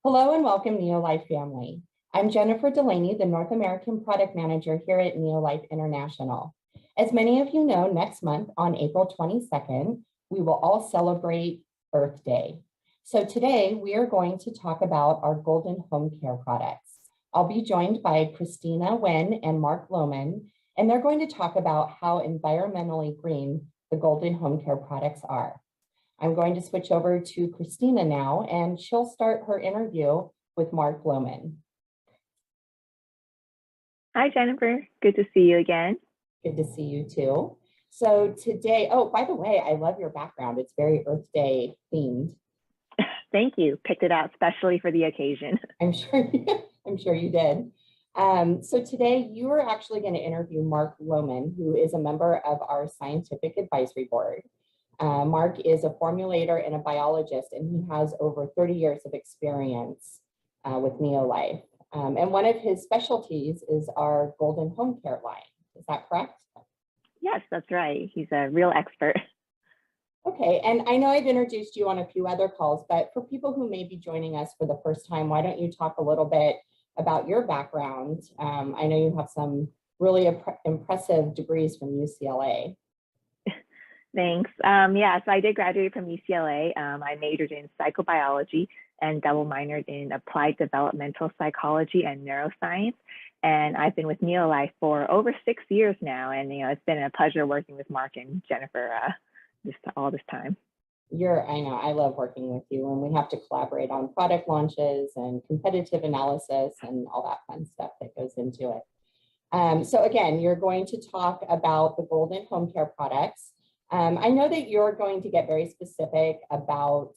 Hello and welcome, NeoLife family. I'm Jennifer Delaney, the North American Product Manager here at NeoLife International. As many of you know, next month on April 22nd, we will all celebrate Earth Day. So today we are going to talk about our Golden Home Care products. I'll be joined by Christina Nguyen and Mark Lowman, and they're going to talk about how environmentally green the Golden Home Care products are. I'm going to switch over to Christina now, and she'll start her interview with Mark Lowman. Hi, Jennifer. Good to see you again. Good to see you too. So today, oh, by the way, I love your background. It's very Earth Day themed. Thank you. Picked it out especially for the occasion. I'm sure you did. So today you are actually going to interview Mark Lowman, who is a member of our scientific advisory board. Mark is a formulator and a biologist, and he has over 30 years of experience with NeoLife. And one of his specialties is our Golden Home Care line. Is that correct? Yes, that's right. He's a real expert. Okay, and I know I've introduced you on a few other calls, but for people who may be joining us for the first time, why don't you talk a little bit about your background? I know you have some really impressive degrees from UCLA. Thanks. So I did graduate from UCLA. I majored in psychobiology and double minored in applied developmental psychology and neuroscience. And I've been with NeoLife for over 6 years now. And, it's been a pleasure working with Mark and Jennifer all this time. I know, I love working with you, and we have to collaborate on product launches and competitive analysis and all that fun stuff that goes into it. So again, you're going to talk about the Golden Home Care products. I know that you're going to get very specific about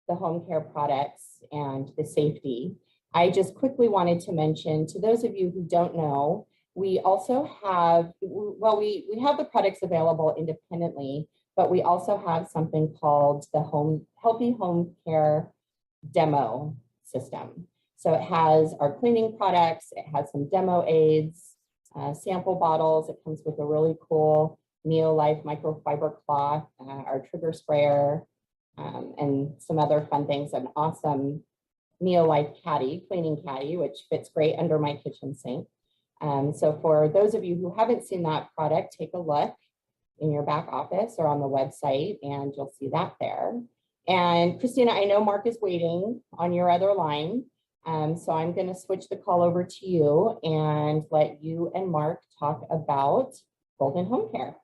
the home care products and the safety. I just quickly wanted to mention to those of you who don't know, we also have, we have the products available independently, but we also have something called the Healthy Home Care Demo System. So it has our cleaning products, it has some demo aids, sample bottles. It comes with a really cool NeoLife microfiber cloth, our trigger sprayer, and some other fun things, an awesome NeoLife caddy, cleaning caddy, which fits great under my kitchen sink. So for those of you who haven't seen that product, take a look in your back office or on the website, and you'll see that there. And Christina, I know Mark is waiting on your other line. So I'm going to switch the call over to you and let you and Mark talk about Golden Home Care.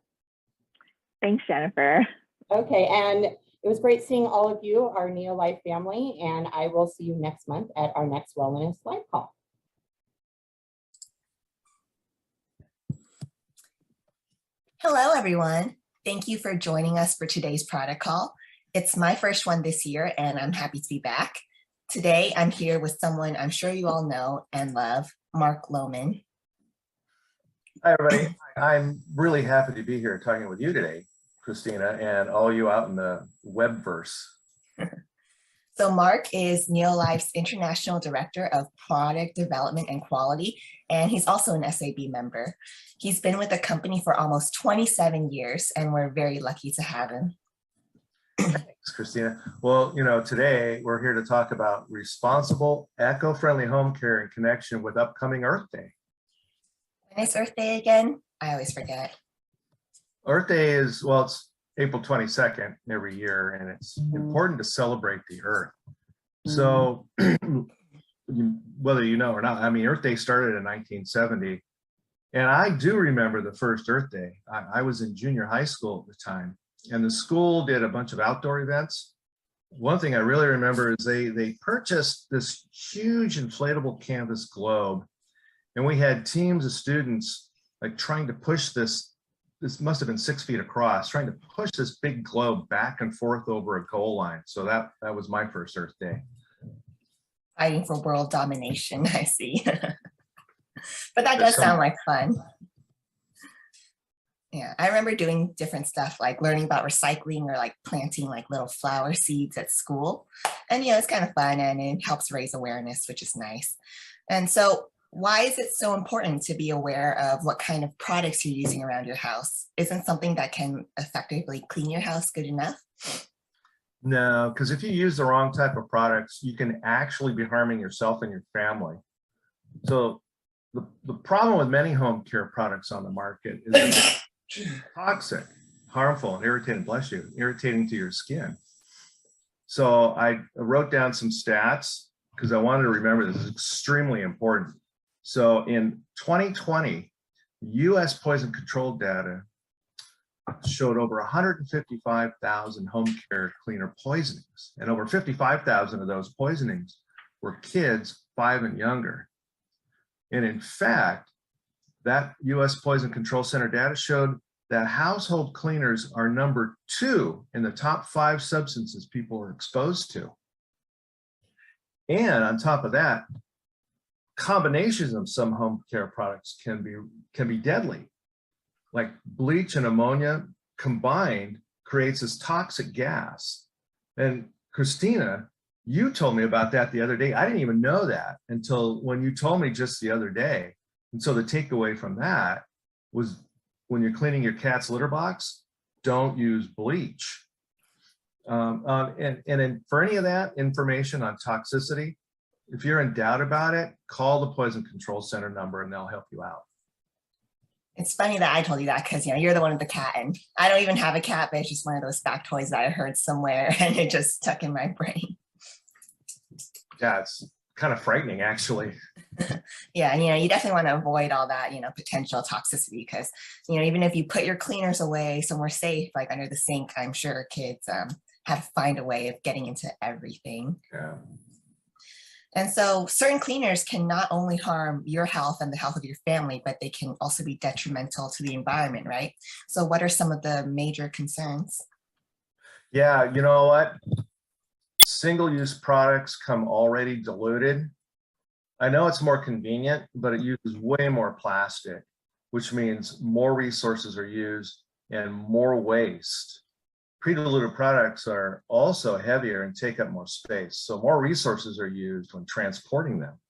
Thanks, Jennifer. Okay, and it was great seeing all of you, our NeoLife family, and I will see you next month at our next Wellness Live call. Hello, everyone. Thank you for joining us for today's product call. It's my first one this year, and I'm happy to be back. Today, I'm here with someone I'm sure you all know and love, Mark Lowman. Hi, everybody. I'm really happy to be here talking with you today, Christina, and all you out in the webverse. So Mark is NeoLife's International Director of Product Development and Quality, and he's also an SAB member. He's been with the company for almost 27 years, and we're very lucky to have him. Thanks, Christina. Well, today we're here to talk about responsible, eco-friendly home care in connection with upcoming Earth Day. When is Earth Day again? I always forget. Earth Day is, well, it's April 22nd every year, and it's important to celebrate the Earth. So whether you know or not, I mean, Earth Day started in 1970, and I do remember the first Earth Day. I was in junior high school at the time, and the school did a bunch of outdoor events. One thing I really remember is they purchased this huge inflatable canvas globe, and we had teams of students like trying to push this must have been 6 feet across, trying to push this big globe back and forth over a goal line. So that was my first Earth Day. Fighting for world domination, I see. But that does sound like fun. Yeah, I remember doing different stuff like learning about recycling or like planting like little flower seeds at school. And it's kind of fun and it helps raise awareness, which is nice. And so why is it so important to be aware of what kind of products you're using around your house? Isn't something that can effectively clean your house good enough? No, because if you use the wrong type of products, you can actually be harming yourself and your family. So the problem with many home care products on the market is that they're toxic, harmful, and irritating, bless you, irritating to your skin. So I wrote down some stats because I wanted to remember this is extremely important. So in 2020, US poison control data showed over 155,000 home care cleaner poisonings, and over 55,000 of those poisonings were kids 5 and younger. And in fact, that US Poison Control Center data showed that household cleaners are number 2 in the top 5 substances people are exposed to. And on top of that, combinations of some home care products can be deadly. Like bleach and ammonia combined creates this toxic gas. And Christina, you told me about that the other day. I didn't even know that until when you told me just the other day. And so the takeaway from that was when you're cleaning your cat's litter box, don't use bleach. And for any of that information on toxicity, if you're in doubt about it, call the Poison Control Center number and they'll help you out. It's funny that I told you that because, you know, you're the one with the cat, and I don't even have a cat, but it's just one of those factoids that I heard somewhere and it just stuck in my brain. Yeah, it's kind of frightening, actually. Yeah, and, you know, you definitely want to avoid all that, you know, potential toxicity because, you know, even if you put your cleaners away somewhere safe, like under the sink, I'm sure kids have to find a way of getting into everything. Yeah. And so certain cleaners can not only harm your health and the health of your family, but they can also be detrimental to the environment, right? So what are some of the major concerns? Yeah, you know what? Single-use products come already diluted. I know it's more convenient, but it uses way more plastic, which means more resources are used and more waste. Pre-diluted products are also heavier and take up more space, so more resources are used when transporting them.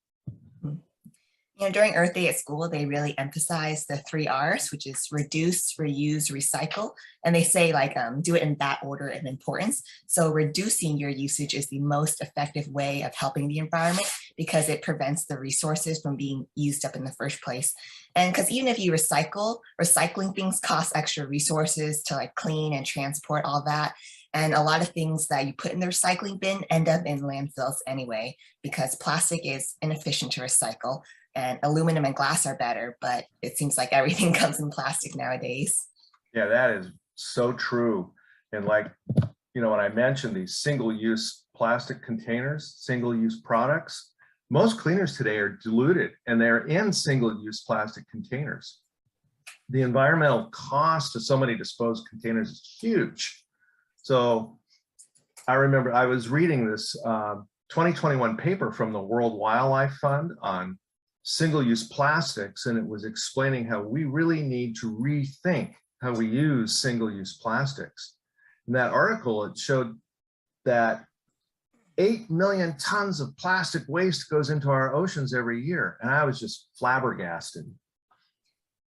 You know, during Earth Day at school, they really emphasize the 3 R's, which is reduce, reuse, recycle. And they say like, do it in that order of importance. So reducing your usage is the most effective way of helping the environment because it prevents the resources from being used up in the first place. And because even if you recycle, recycling things costs extra resources to like clean and transport all that. And a lot of things that you put in the recycling bin end up in landfills anyway, because plastic is inefficient to recycle. And aluminum and glass are better, but it seems like everything comes in plastic nowadays. Yeah, that is so true. And like, you know, when I mentioned these single-use plastic containers, single-use products, most cleaners today are diluted and they're in single-use plastic containers. The environmental cost of so many disposed containers is huge. So I remember I was reading this 2021 paper from the World Wildlife Fund on single-use plastics, and it was explaining how we really need to rethink how we use single-use plastics. In that article, it showed that 8 million tons of plastic waste goes into our oceans every year, and I was just flabbergasted.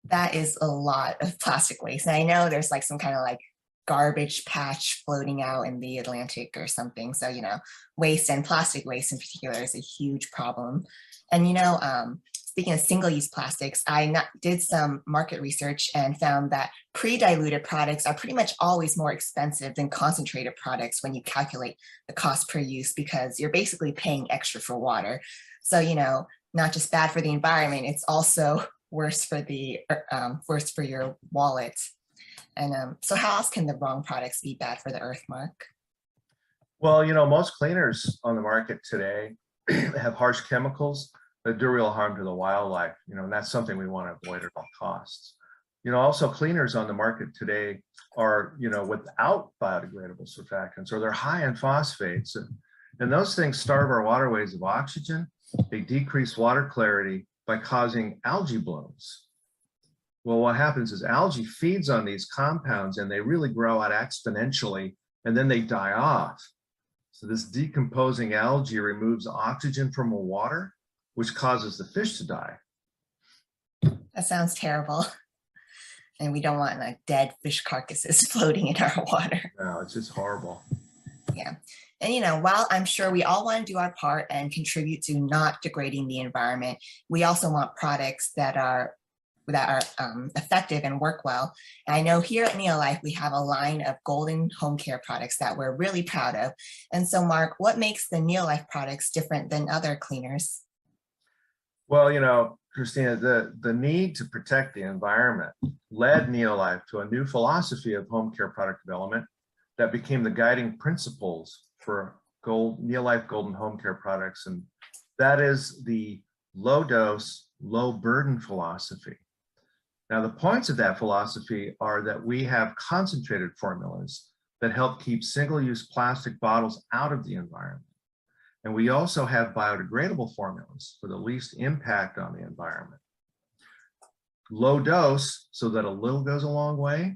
That is a lot of plastic waste. And I know there's like some kind of like garbage patch floating out in the Atlantic or something. So, you know, waste and plastic waste in particular is a huge problem. And, you know, speaking of single-use plastics, I did some market research and found that pre-diluted products are pretty much always more expensive than concentrated products when you calculate the cost per use because you're basically paying extra for water. So, you know, not just bad for the environment, it's also worse for your wallet. And so how else can the wrong products be bad for the earth, Mark? Well, you know, most cleaners on the market today have harsh chemicals that do real harm to the wildlife, you know, and that's something we want to avoid at all costs. You know, also cleaners on the market today are, you know, without biodegradable surfactants, or they're high in phosphates. And those things starve our waterways of oxygen. They decrease water clarity by causing algae blooms. Well, what happens is algae feeds on these compounds and they really grow out exponentially and then they die off. So this decomposing algae removes oxygen from the water, which causes the fish to die. That sounds terrible. And we don't want like dead fish carcasses floating in our water. No, it's just horrible. Yeah. And, while I'm sure we all want to do our part and contribute to not degrading the environment, we also want products that are effective and work well. And I know here at NeoLife, we have a line of golden home care products that we're really proud of. And so, Mark, what makes the NeoLife products different than other cleaners? Well, Christina, the need to protect the environment led NeoLife to a new philosophy of home care product development that became the guiding principles for NeoLife Golden Home Care products. And that is the low dose, low burden philosophy. Now, the points of that philosophy are that we have concentrated formulas that help keep single-use plastic bottles out of the environment. And we also have biodegradable formulas for the least impact on the environment. Low dose, so that a little goes a long way.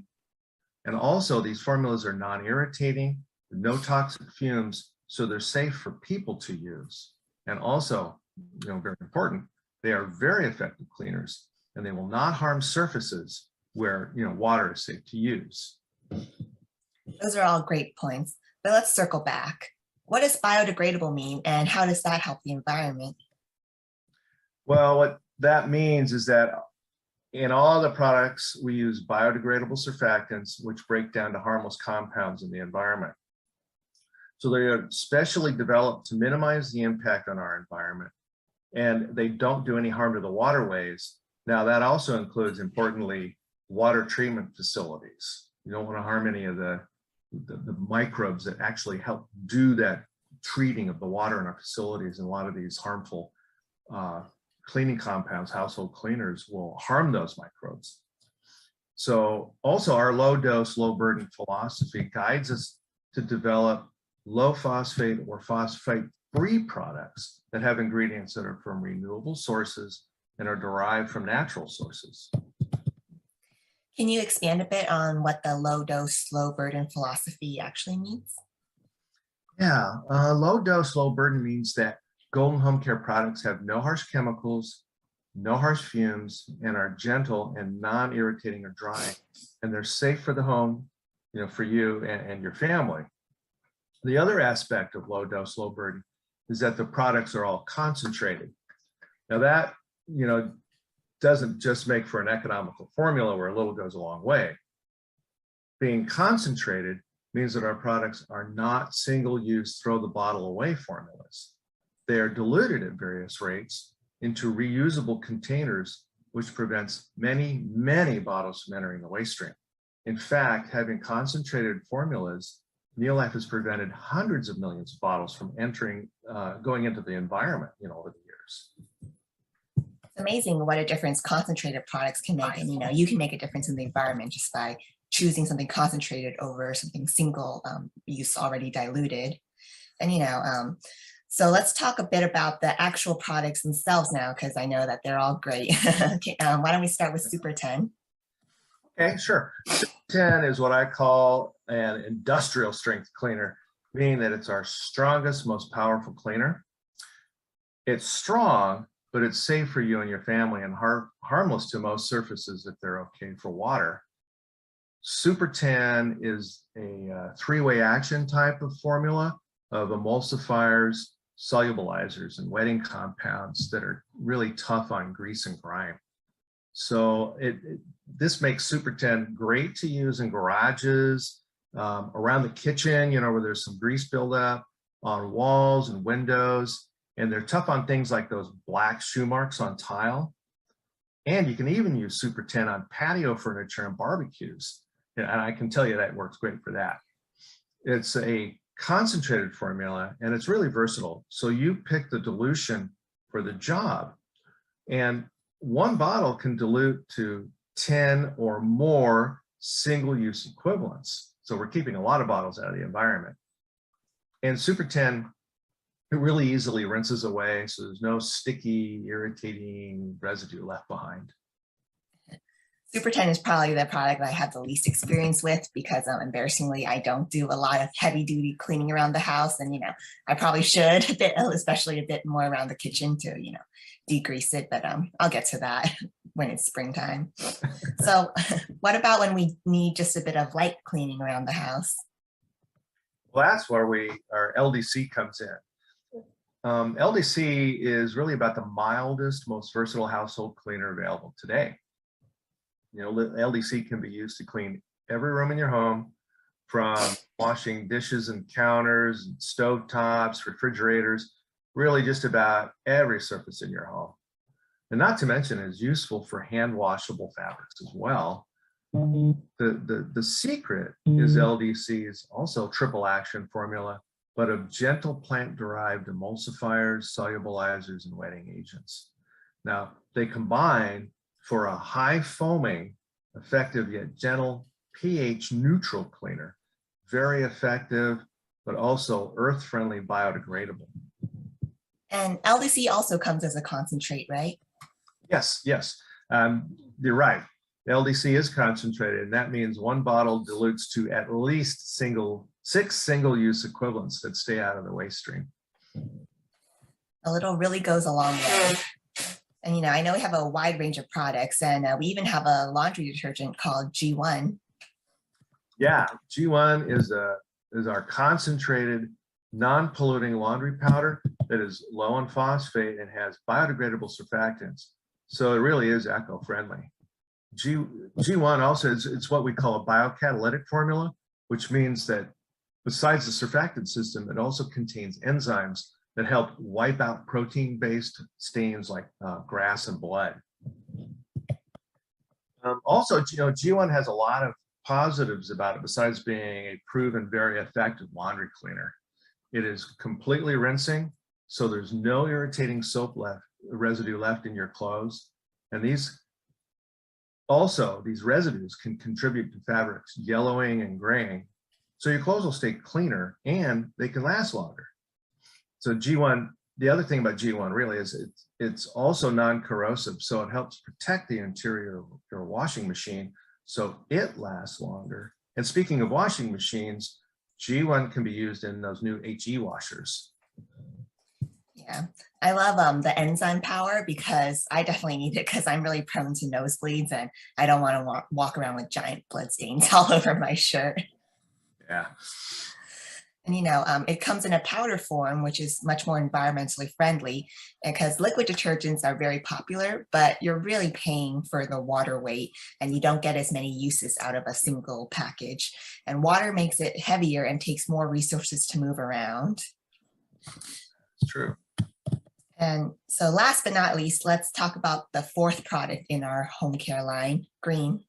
And also these formulas are non-irritating, no toxic fumes, so they're safe for people to use. And also, very important, they are very effective cleaners, and they will not harm surfaces where water is safe to use. Those are all great points, but let's circle back. What does biodegradable mean, and how does that help the environment? Well, what that means is that in all the products, we use biodegradable surfactants, which break down to harmless compounds in the environment. So they are specially developed to minimize the impact on our environment, and they don't do any harm to the waterways. Now, that also includes, importantly, water treatment facilities. You don't want to harm any of the microbes that actually help do that treating of the water in our facilities. And a lot of these harmful cleaning compounds, household cleaners, will harm those microbes. So also our low dose, low burden philosophy guides us to develop low phosphate or phosphate-free products that have ingredients that are from renewable sources and are derived from natural sources. Can you expand a bit on what the low dose, low burden philosophy actually means? Yeah, low dose, low burden means that Golden Home Care products have no harsh chemicals, no harsh fumes, and are gentle and non-irritating or drying. And they're safe for the home, for you and your family. The other aspect of low dose, low burden is that the products are all concentrated. Now that, doesn't just make for an economical formula where a little goes a long way. Being concentrated means that our products are not single-use, throw the bottle away formulas. They are diluted at various rates into reusable containers, which prevents many, many bottles from entering the waste stream. In fact, having concentrated formulas, NeoLife has prevented hundreds of millions of bottles from going into the environment, over the years. It's amazing what a difference concentrated products can make. And, you can make a difference in the environment just by choosing something concentrated over something single use already diluted. And, so let's talk a bit about the actual products themselves now, because I know that they're all great. Okay, why don't we start with Supertan? Okay, sure. Supertan is what I call an industrial strength cleaner, meaning that it's our strongest, most powerful cleaner. It's strong, but it's safe for you and your family and harmless to most surfaces if they're okay for water. Supertan is a three-way action type of formula of emulsifiers, solubilizers, and wetting compounds that are really tough on grease and grime. So this makes Supertan great to use in garages, around the kitchen, where there's some grease buildup, on walls and windows. And they're tough on things like those black shoe marks on tile. And you can even use Supertan on patio furniture and barbecues. And I can tell you that works great for that. It's a concentrated formula and it's really versatile. So you pick the dilution for the job. And one bottle can dilute to 10 or more single-use equivalents. So we're keeping a lot of bottles out of the environment. And Supertan, it really easily rinses away, so there's no sticky, irritating residue left behind. Supertan is probably the product that I have the least experience with because embarrassingly, I don't do a lot of heavy duty cleaning around the house. And, I probably should a bit, especially a bit more around the kitchen to, degrease it, but I'll get to that when it's springtime. So what about when we need just a bit of light cleaning around the house? Well, that's where our LDC comes in. LDC is really about the mildest, most versatile household cleaner available today. You know, LDC can be used to clean every room in your home, from washing dishes and counters, and stove tops, refrigerators, really just about every surface in your home. And not to mention is useful for hand washable fabrics as well. The secret is LDC's also triple action formula, but of gentle plant-derived emulsifiers, solubilizers, and wetting agents. Now, they combine for a high foaming, effective yet gentle pH neutral cleaner. Very effective, but also earth-friendly, biodegradable. And LDC also comes as a concentrate, right? Yes, yes, you're right. LDC is concentrated, and that means one bottle dilutes to at least 6 single-use equivalents that stay out of the waste stream. A little really goes a long way. And, you know, I know we have a wide range of products, and we even have a laundry detergent called G1. Yeah, G1 is our concentrated, non-polluting laundry powder that is low in phosphate and has biodegradable surfactants. So it really is eco-friendly. G1 also it's what we call a biocatalytic formula, which means that besides the surfactant system, it also contains enzymes that help wipe out protein-based stains like grass and blood. Also, you know, G1 has a lot of positives about it besides being a proven very effective laundry cleaner. It is completely rinsing, so there's no irritating soap residue left in your clothes. And these residues can contribute to fabrics yellowing and graying, so your clothes will stay cleaner and they can last longer. So G1, the other thing about G1 really is it's also non-corrosive, so it helps protect the interior of your washing machine so it lasts longer. And speaking of washing machines, G1 can be used in those new HE washers. Yeah, I love the enzyme power because I definitely need it because I'm really prone to nosebleeds and I don't want to walk around with giant blood stains all over my shirt. Yeah. And, you know, it comes in a powder form, which is much more environmentally friendly because liquid detergents are very popular, but you're really paying for the water weight and you don't get as many uses out of a single package. And water makes it heavier and takes more resources to move around. It's true. And so last but not least, let's talk about the fourth product in our home care line, green.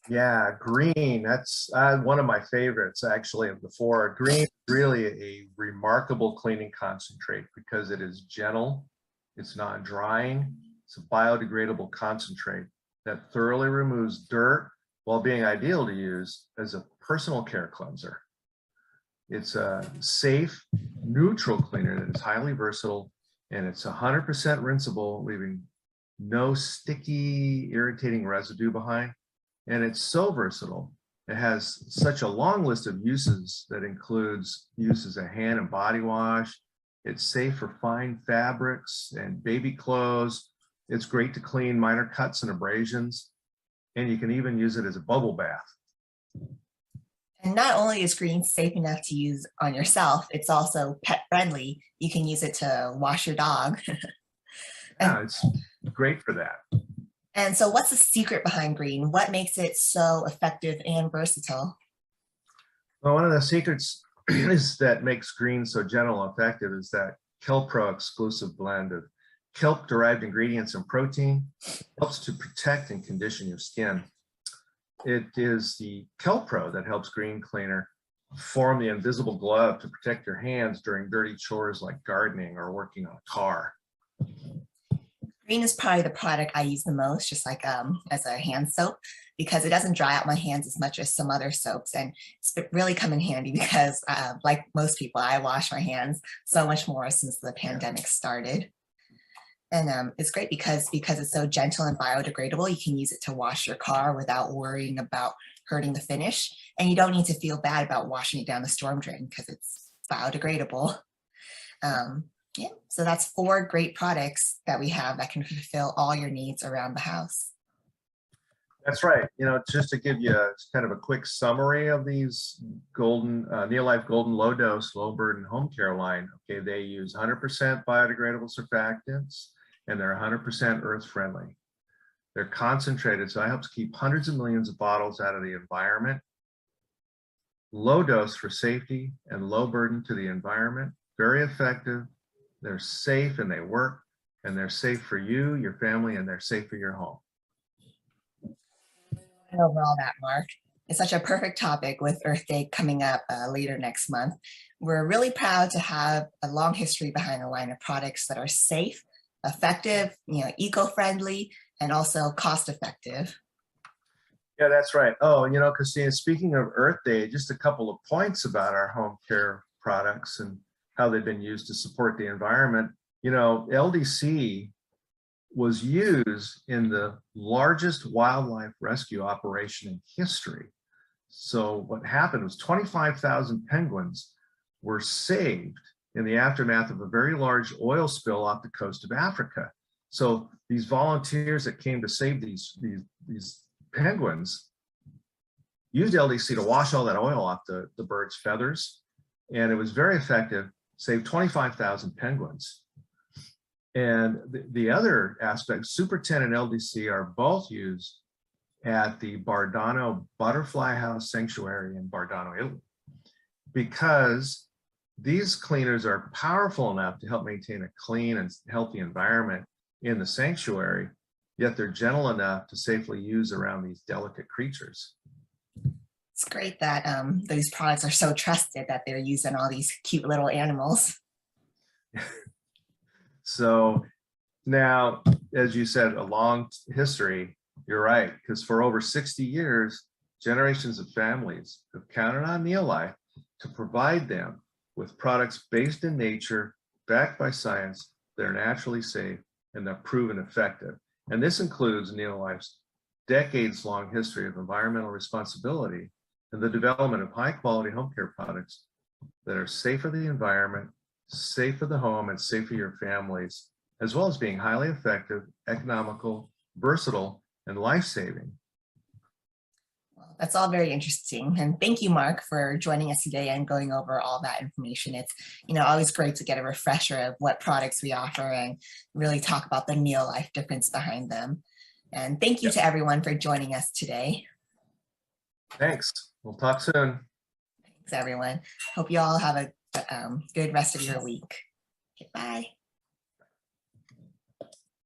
Yeah, green, that's one of my favorites actually of the four. Green is really a remarkable cleaning concentrate because it is gentle, it's non-drying, it's a biodegradable concentrate that thoroughly removes dirt while being ideal to use as a personal care cleanser. It's a safe, neutral cleaner that is highly versatile, and it's 100% rinsable, leaving no sticky, irritating residue behind. And it's so versatile. It has such a long list of uses that includes use as a hand and body wash. It's safe for fine fabrics and baby clothes. It's great to clean minor cuts and abrasions. And you can even use it as a bubble bath. And not only is green safe enough to use on yourself, it's also pet friendly. You can use it to wash your dog. Yeah, it's great for that. And so what's the secret behind green? What makes it so effective and versatile? Well, one of the secrets is that makes green so gentle and effective is that Kelpro exclusive blend of kelp-derived ingredients and protein. It helps to protect and condition your skin. It is the Kelpro that helps green cleaner form the invisible glove to protect your hands during dirty chores like gardening or working on a car. Green is probably the product I use the most, just like as a hand soap, because it doesn't dry out my hands as much as some other soaps. And it's really come in handy because like most people, I wash my hands so much more since the pandemic started. And it's great because it's so gentle and biodegradable. You can use it to wash your car without worrying about hurting the finish. And you don't need to feel bad about washing it down the storm drain because it's biodegradable. Yeah, so that's 4 great products that we have that can fulfill all your needs around the house. That's right. You know, just to give you kind of a quick summary of these golden NeoLife Golden Low Dose Low Burden Home Care line. Okay, they use 100% biodegradable surfactants, and they're 100% earth friendly. They're concentrated, so it helps keep hundreds of millions of bottles out of the environment. Low dose for safety and low burden to the environment. Very effective. They're safe and they work, and they're safe for you, your family, and they're safe for your home. And overall that, Mark. It's such a perfect topic with Earth Day coming up later next month. We're really proud to have a long history behind a line of products that are safe, effective, eco-friendly, and also cost-effective. Yeah, that's right. Oh, you know, Christina, speaking of Earth Day, just a couple of points about our home care products and how they've been used to support the environment. You know, LDC was used in the largest wildlife rescue operation in history. So what happened was 25,000 penguins were saved in the aftermath of a very large oil spill off the coast of Africa. So these volunteers that came to save these penguins used LDC to wash all that oil off the bird's feathers. And it was very effective, saved 25,000 penguins. And the other aspect, Supertan and LDC are both used at the Bardano Butterfly House Sanctuary in Bardano, Italy, because these cleaners are powerful enough to help maintain a clean and healthy environment in the sanctuary, yet they're gentle enough to safely use around these delicate creatures. It's great that these products are so trusted that they're used on all these cute little animals. So now, as you said, a long history, you're right, because for over 60 years, generations of families have counted on NeoLife to provide them with products based in nature, backed by science, that are naturally safe and that proven effective. And this includes NeoLife's decades-long history of environmental responsibility and the development of high-quality home care products that are safe for the environment, safe for the home, and safe for your families, as well as being highly effective, economical, versatile, and life-saving. Well, that's all very interesting. And thank you, Mark, for joining us today and going over all that information. It's always great to get a refresher of what products we offer and really talk about the NeoLife difference behind them. And thank you to everyone for joining us today. Thanks. We'll talk soon. Thanks, everyone. Hope you all have a good rest of your week. Okay, bye.